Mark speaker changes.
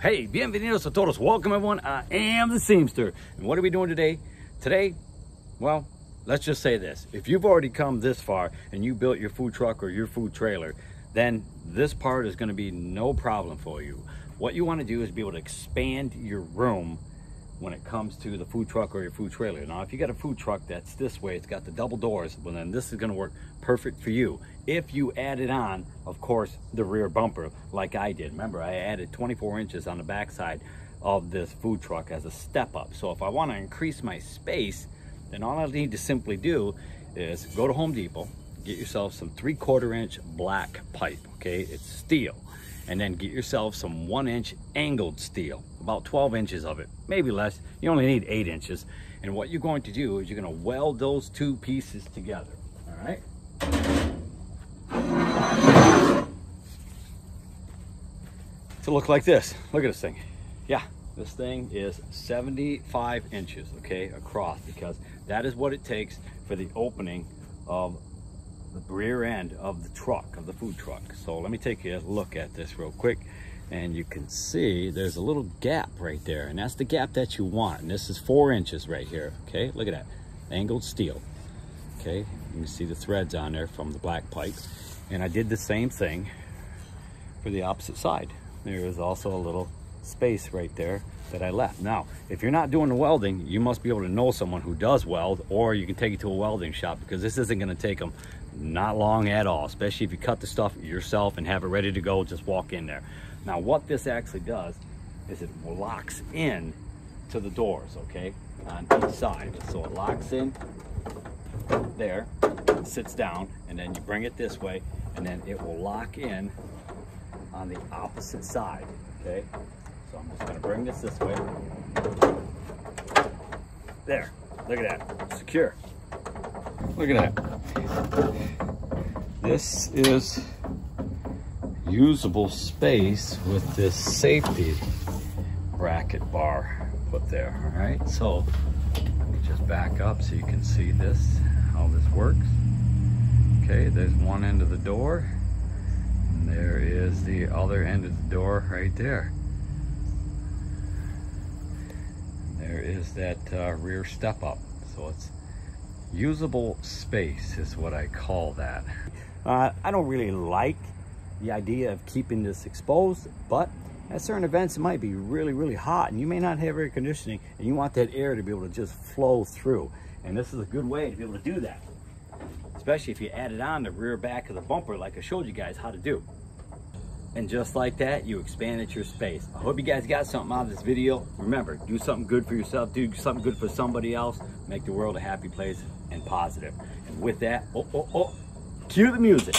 Speaker 1: Hey, bienvenidos a todos. Welcome everyone. I am the Seamster. And what are we doing today? Today, well, let's just say this. If you've already come this far and you built your food truck or your food trailer, then this part is going to be no problem for you. What you want to do is be able to expand your room when it comes to the food truck or your food trailer. Now, if you got a food truck that's this way, it's got the double doors, well then this is going to work perfect for you. If you added on, of course, the rear bumper like I did. Remember, I added 24 inches on the backside of this food truck as a step up. So if I want to increase my space, then all I need to simply do is go to Home Depot, get yourself some 3/4 inch black pipe, okay? It's steel. And then get yourself some 1 inch angled steel, about 12 inches of it, maybe less. You only need 8 inches. And what you're going to do is you're going to weld those two pieces together, all right? To look like this. Look at this thing. Yeah, this thing is 75 inches, okay, across, because that is what it takes for the opening of the rear end of the truck, of the food truck. So let me take a look at this real quick, and you can see there's a little gap right there, and that's the gap that you want. And this is 4 inches right here, okay? Look at that, angled steel, okay? You can see the threads on there from the black pipe. And I did the same thing for the opposite side. There is also a little space right there that I left. Now, if you're not doing the welding, you must be able to know someone who does weld, or you can take it to a welding shop, because this isn't going to take them not long at all, especially if you cut the stuff yourself and have it ready to go. Just walk in there. Now, what this actually does is it locks in to the doors, okay, on each side. So it locks in there, sits down, and then you bring it this way, and then it will lock in on the opposite side, okay? So I'm just going to bring this way. There, look at that, secure. Look at that. This is usable space with this safety bracket bar put there, all right? So let me just back up so you can see this, how this works. Okay, there's one end of the door, and there is the other end of the door right there. There is that rear step up. So it's usable space is what I call that. I don't really like the idea of keeping this exposed, but at certain events it might be really, really hot, and you may not have air conditioning, and you want that air to be able to just flow through. And this is a good way to be able to do that, especially if you added on the rear back of the bumper like I showed you guys how to do. And just like that, you expanded your space. I hope you guys got something out of this video. Remember, do something good for yourself, do something good for somebody else, make the world a happy place and positive. And with that, cue the music.